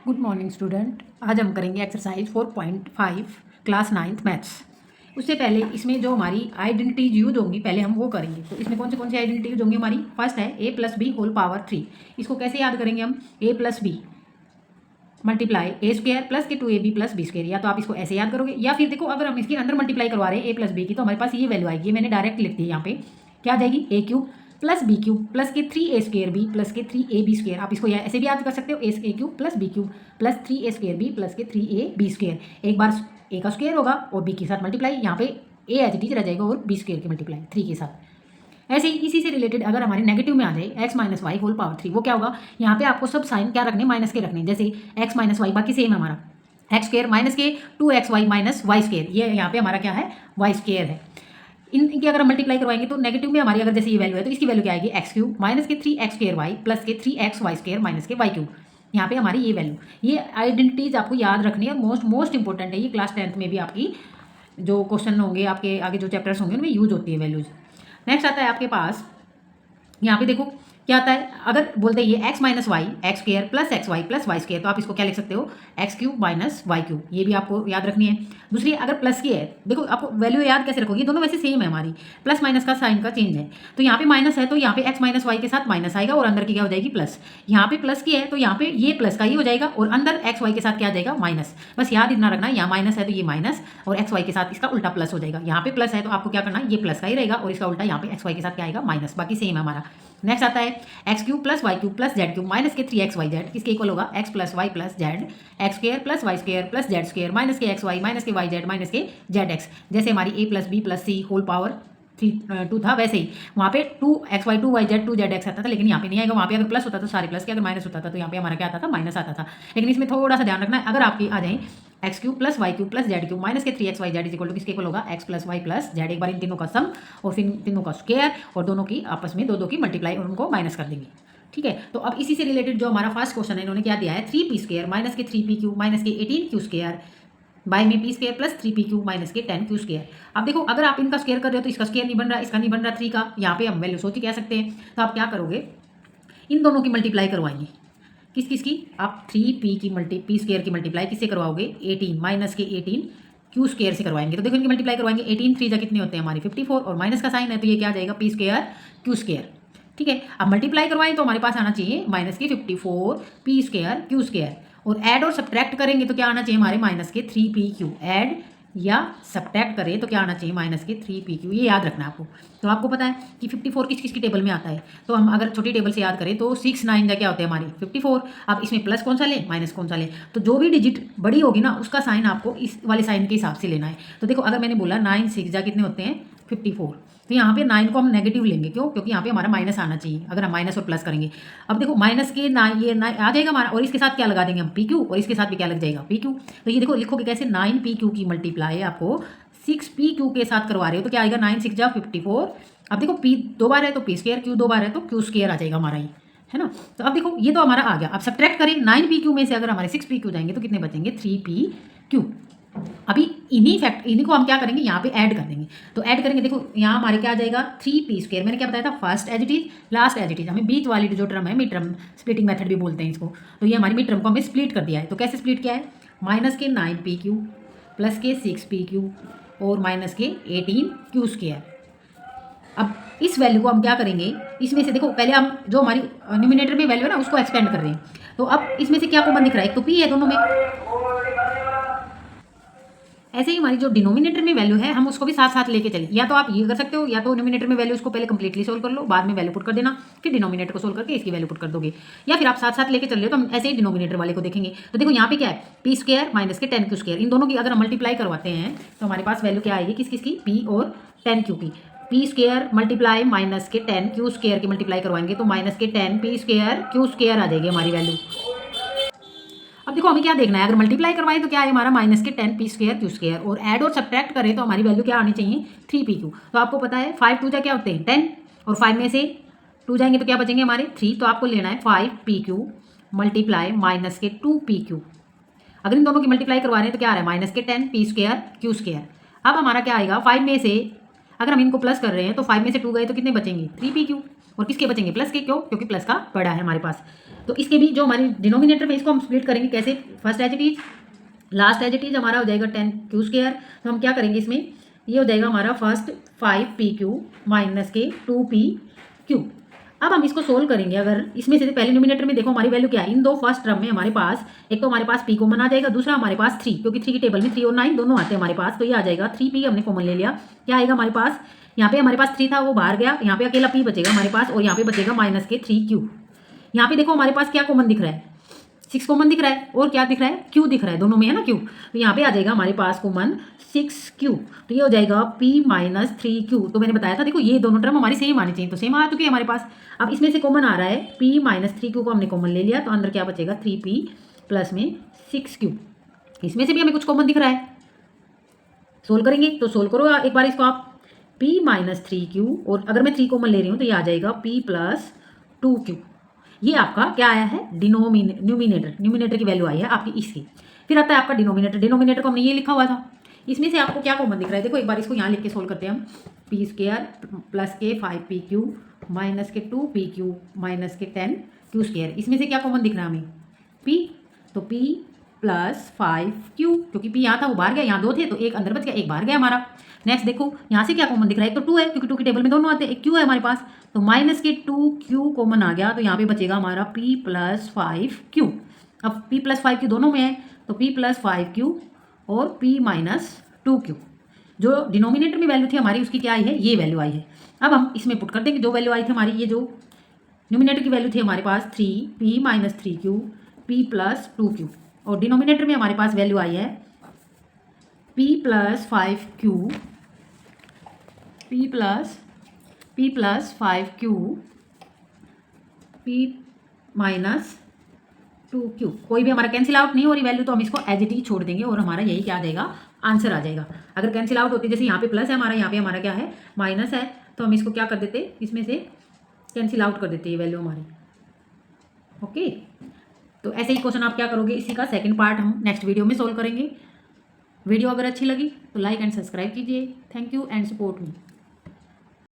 Good morning student. आज हम करेंगे एक्सरसाइज 4.5 क्लास 9th मैथ्स। उससे पहले इसमें जो हमारी आइडेंटिटीज यूज होंगी पहले हम वो करेंगे। तो इसमें कौन सी आइडेंटिटी यूज होंगी हमारी? फर्स्ट है a plus b whole power 3। इसको कैसे याद करेंगे हम? a plus b multiply a square plus के 2ab प्लस बी स्क्वायर। या तो आप इसको ऐसे याद करोगे या फिर देखो अगर हम इसके अंदर मल्टीप्लाई करवा रहे हैं a प्लस बी की तो हमारे पास ये वैल्यू आएगी। मैंने डायरेक्ट लिख दी यहाँ पे। क्या आ जाएगी? a cube plus b cube plus के 3a स्क्वायर बी प्लस के 3ab स्क्वायर। आप इसको ऐसे भी याद कर सकते हो, a cube plus b cube plus 3a square b plus के 3ab स्क्वायर। एक बार a का स्क्वायर होगा और b के साथ मल्टीप्लाई, यहाँ पे a एज इट इज रह जाएगा और b स्क्वायर की मल्टीप्लाई 3 के साथ। ऐसे ही इसी से रिलेटेड अगर हमारे नेगेटिव में आ जाए x minus y whole power 3, वो क्या होगा? यहाँ पे आपको सब साइन क्या रखने? माइनस के रखने। जैसे x माइनस वाई बाकी सेम है हमारा, एक्स स्क्र माइनस के 2xy माइनस वाई स्क्र, ये यहाँ पे हमारा क्या है? वाई स्क्र है। इनकी अगर हम मल्टीप्लाई करवाएंगे तो नेगेटिव में हमारी अगर जैसे ये वैल्यू है तो इसकी वैल्यू क्या आएगी? एक्स क्यूब माइनस के 3x स्क्र वाई प्लस के 3x वाई स्क्र माइनस के वाई क्यूब। यहाँ पे हमारी ये वैल्यू, ये आइडेंटिटीज आपको याद रखनी है और मोस्ट इंपॉर्टेंट है। ये क्लास 10th में भी आपकी जो क्वेश्चन होंगे, आपके आगे जो चैप्टर्स होंगे उनमें यूज होती है वैल्यूज। नेक्स्ट आता है आपके पास, यहाँ पे देखो क्या आता है। अगर बोलते हैं ये x minus y x square plus x y plus y square, तो आप इसको क्या लिख सकते हो? X cube minus y cube. ये भी आपको याद रखनी है। दूसरी अगर प्लस की है, देखो आपको वैल्यू याद कैसे रखोगे? दोनों वैसे सेम है हमारी, प्लस माइनस का साइन का चेंज है। तो यहाँ पे माइनस है तो यहाँ पे x माइनस वाई के साथ माइनस आएगा और अंदर की क्या हो जाएगी? प्लस। यहाँ पे प्लस की है तो यहाँ पे ये प्लस का ही हो जाएगा और अंदर एक्स वाई के साथ क्या आ जाएगा? माइनस। बस याद इतना रखना है, यहाँ माइनस है तो ये माइनस और एक्स वाई के साथ इसका उल्टा प्लस हो जाएगा। यहाँ पे प्लस है तो आपको क्या करना है? ये प्लस का ही रहेगा और इसका उल्टा यहाँ पे एक्स वाई के साथ क्या आएगा? माइनस। बाकी सेम है हमारा। नेक्स्ट आता है x cube plus y cube plus z cube minus के 3x वाई जेड, किसके इक्वल होगा? X plus y plus z, x square plus y square plus z square minus के एक्स वाई माइनस के y z minus के z x. जैसे हमारी a plus b plus c whole power 2 था, वैसे ही वहाँ पे 2xy 2yz 2zx आता था, लेकिन यहाँ पे नहीं आएगा। वहाँ पे अगर प्लस होता तो सारे प्लस के, अगर माइनस होता था तो यहाँ पे हमारा क्या आता था? माइनस आता था। लेकिन इसमें थोड़ा सा ध्यान रखना है, अगर आपकी आ जाए x cube plus y cube plus z cube minus के 3x y z is equal to किसके इक्वल होगा? X plus y plus z. एक बार इन तीनों का सम और फिर तीनों का स्क्वायर और दोनों की आपस में दो की मल्टीप्लाई और उनको माइनस कर देंगे। ठीक है, तो अब इसी से रिलेटेड जो हमारा फर्स्ट क्वेश्चन है, इन्होंने क्या दिया है? 3p स्क्वायर माइनस के 3p क्यूब माइनस के 18q स्क्वायर बाय में p square plus 3p cube minus के 10q स्क्वायर। अब देखो अगर आप इनका स्क्वायर कर रहे हो तो इसका स्क्वायर नहीं बन रहा, इसका नहीं बन रहा 3 का। यहाँ पे हम वैल्यू सोच के कह सकते हैं। तो आप क्या करोगे? इन दोनों की मल्टीप्लाई करवाएंगे। किस किस की? आप 3p की p स्क्वायर की मल्टीप्लाई किससे करवाओगे? 18 माइनस के 18 क्यू स्क्वायर से करवाएंगे। तो देखो इनकी मल्टीप्लाई करवाएंगे, 18 3 जा कितने होते हैं हमारे? 54 और माइनस का साइन है तो ये क्या आ जाएगा? p square Q square. ठीक है, अब मल्टीप्लाई करवाएं तो हमारे पास आना चाहिए माइनस के 54 p स्क्वायर क्यू स्क्वायर, और ऐड और सब्ट्रैक्ट करेंगे तो क्या आना चाहिए हमारे? माइनस के 3p क्यू। ऐड या सब्ट्रैक्ट करें तो क्या आना चाहिए? माइनस के 3p क्यू। ये याद रखना है आपको। तो आपको पता है कि 54 किस किस की टेबल में आता है, तो हम अगर छोटी टेबल से याद करें तो 6 9 जा क्या होते हैं हमारे? 54। अब इसमें प्लस कौन सा लें, माइनस कौन सा लें? तो जो भी डिजिट बड़ी होगी ना उसका साइन आपको इस वाले साइन के हिसाब से लेना है। तो देखो अगर मैंने बोला 9 6 जा कितने होते हैं? 54। तो यहाँ पे 9 को हम नेगेटिव लेंगे, क्यों? क्योंकि यहाँ पे हमारा माइनस आना चाहिए अगर हम माइनस और प्लस करेंगे। अब देखो माइनस के ये आ जाएगा हमारा, और इसके साथ क्या लगा देंगे हम? पी क्यू, और इसके साथ भी क्या लग जाएगा? P Q. तो ये देखो लिखोगे कैसे? 9p क्यू की मल्टीप्लाई आपको 6p क्यू के साथ करवा रहे हो तो क्या आएगा? 9 6 जा 54। अब देखो p 2 बार है तो p स्क्वायर, q 2 बार है तो q स्क्वायर आ जाएगा हमारा, ये है ना। तो अब देखो ये तो हमारा आ गया। अब सब्ट्रैक्ट करें 9p क्यू में से अगर हमारे 6p क्यू जाएंगे तो कितने बचेंगे? 3p Q. अभी इन्हीं को हम क्या करेंगे? यहाँ पे ऐड कर देंगे। तो ऐड करेंगे, देखो यहाँ हमारे क्या आ जाएगा? 3p square. मैंने क्या बताया था? First as it is, last as it is. हमें बीच वाली जो टर्म है मिड टर्म स्प्लिटिंग मेथड भी बोलते हैं इसको। तो ये हमारी मिड टर्म को हमें स्प्लिट कर दिया है। तो कैसे स्प्लिट किया है? माइनस के 9p क्यू प्लस के 6p क्यू और माइनस के 18q स्क्वायर। अब इस वैल्यू को हम क्या करेंगे? इसमें से देखो पहले हम जो हमारी न्यूमिनेटर में वैल्यू है ना उसको एक्सपेंड कर रहे हैं। तो अब इसमें से क्या कॉमन दिख रहा है? एक तो p है दोनों में। ऐसे ही हमारी जो डिनोमिनेटर में वैल्यू है हम उसको भी साथ साथ लेके चलें। या तो आप ये कर सकते हो, या तो डिनोमिनेटर में वैल्यू उसको पहले कंप्लीटली सोल्व कर लो, बाद में वैल्यू पुट कर देना, फिर डिनोमिनेटर को सोल्व करके इसकी वैल्यू पुट कर दोगे। या फिर आप साथ साथ लेके चल रहे हो तो हम ऐसे ही डिनोमिनेटर वाले को देखेंगे। तो देखो यहाँ पे क्या है? p स्क्वायर माइनस के 10q स्क्वायर। इन दोनों की अगर हम मल्टीप्लाई करवाते हैं तो हमारे पास वैल्यू क्या आएगी? किस किस की? p और 10q की। p स्क्वायर मल्टीप्लाई माइनस के 10q स्क्वायर की मल्टीप्लाई करवाएंगे तो माइनस के 10p स्क्वायर q स्क्वायर आ जाएगी हमारी वैल्यू। अब देखो हमें क्या देखना है? अगर मल्टीप्लाई करवाएं तो क्या है हमारा? माइनस के 10p स्क्वायर क्यू स्क्वायर, और ऐड और सब्ट्रैक्ट करें तो हमारी वैल्यू क्या आनी चाहिए? 3p Q. तो आपको पता है 5 2 जा क्या होते हैं? 10, और 5 में से 2 जाएंगे तो क्या बचेंगे हमारे? 3। तो आपको लेना है 5p क्यू मल्टीप्लाई माइनस के 2p क्यू। अगर इन दोनों की मल्टीप्लाई करवा रहे हैं तो क्या आ रहा है? माइनस के 10p स्क्वायर क्यू स्क्वायर। अब हमारा क्या आएगा? 5 में से अगर हम इनको प्लस कर रहे हैं तो 5 में से 2 गए तो कितने बचेंगे? 3p क्यू, और किसके बचेंगे, प्लस के। क्यों, क्योंकि प्लस का बड़ा है हमारे पास। तो इसके भी जो हमारे डिनोमिनेटर में, इसको हम स्प्लिट करेंगे कैसे, first as it is, last as it is हमारा हो जाएगा 10q²। तो हम क्या करेंगे इसमें, ये हो जाएगा हमारा फर्स्ट 5pq माइनस के 2pq। अब हम इसको सोल्व करेंगे। अगर इसमें से पहले न्यूमिनेटर में देखो हमारी वैल्यू क्या है, इन दो फर्स्ट टर्म में हमारे पास एक तो हमारे पास p कॉमन आ जाएगा, दूसरा हमारे पास 3, क्योंकि 3 की टेबल में 3 और 9 दोनों आते हैं हमारे पास। तो ये आ जाएगा 3p, हमने कॉमन ले लिया। क्या आएगा हमारे पास, यहाँ पे हमारे पास 3 था वो बाहर गया, यहाँ पे अकेला p बचेगा हमारे पास, और यहाँ पे बचेगा माइनस के 3q। यहाँ पे देखो हमारे पास क्या कॉमन दिख रहा है, 6 कॉमन दिख रहा है, और क्या दिख रहा है, q दिख रहा है, दोनों में है ना q। तो यहाँ पे आ जाएगा हमारे पास कॉमन 6q। तो ये हो जाएगा p माइनस 3q। तो मैंने बताया था देखो ये दोनों टर्म हमारी सेम आनी चाहिए, तो सेम आ चुकी है हमारे पास। अब इसमें से कॉमन आ रहा है p माइनस 3q को हमने कॉमन ले लिया, तो अंदर क्या बचेगा 3p प्लस में 6q। इसमें से भी हमें कुछ कॉमन दिख रहा है, सोल्व करेंगे। तो सोल्व करो एक बार इसको आप, p माइनस 3q, और अगर मैं 3 कॉमन ले रही हूँ तो ये आ जाएगा p प्लस 2q। ये आपका क्या आया है, न्यूमिनेटर की वैल्यू आई है आपकी इसकी। फिर आता है आपका डिनोमिनेटर को हमने ये लिखा हुआ था, इसमें से आपको क्या कॉमन दिख रहा है, देखो एक बार इसको यहाँ लिख के सोल्व करते हैं हम। p² प्लस के 5pq माइनस के 2pq माइनस के 10q²। इसमें से क्या कॉमन दिख रहा है हमें, p। तो p प्लस 5q, क्योंकि p यहाँ था वो बाहर गया, यहाँ 2 थे तो एक अंदर बच गया, एक बाहर गया हमारा। नेक्स्ट देखो यहाँ से क्या कॉमन दिख रहा है, एक तो 2 है क्योंकि 2 की टेबल में दोनों आते हैं, एक q है हमारे पास, तो माइनस के 2q कॉमन आ गया, तो यहाँ पे बचेगा हमारा p प्लस 5q। अब p प्लस 5q दोनों में है, तो p प्लस 5q और p माइनस 2q। जो डिनोमिनेटर में वैल्यू थी हमारी उसकी क्या आई है, ये वैल्यू आई है। अब हम इसमें पुट कर देंगे जो वैल्यू आई थी हमारी, ये जो न्यूमिनेटर की वैल्यू थी हमारे पास 3p minus 3q p plus 2q, और डिनोमिनेटर में हमारे पास वैल्यू आई है p plus 5q p plus 5q p minus 2q। कोई भी हमारा कैंसिल आउट नहीं हो रही वैल्यू, तो हम इसको एज इट इज छोड़ देंगे और हमारा यही क्या आ जाएगा, आंसर आ जाएगा। अगर कैंसिल आउट होती, जैसे यहाँ पे प्लस है हमारा, यहाँ पे हमारा क्या है, माइनस है, तो हम इसको क्या कर देते, इसमें से कैंसिल आउट कर देते ये वैल्यू हमारी। ओके, तो ऐसे ही क्वेश्चन आप क्या करोगे, इसी का सेकंड पार्ट हम नेक्स्ट वीडियो में सोल्व करेंगे। वीडियो अगर अच्छी लगी तो लाइक एंड सब्सक्राइब कीजिए। Thank you and support me.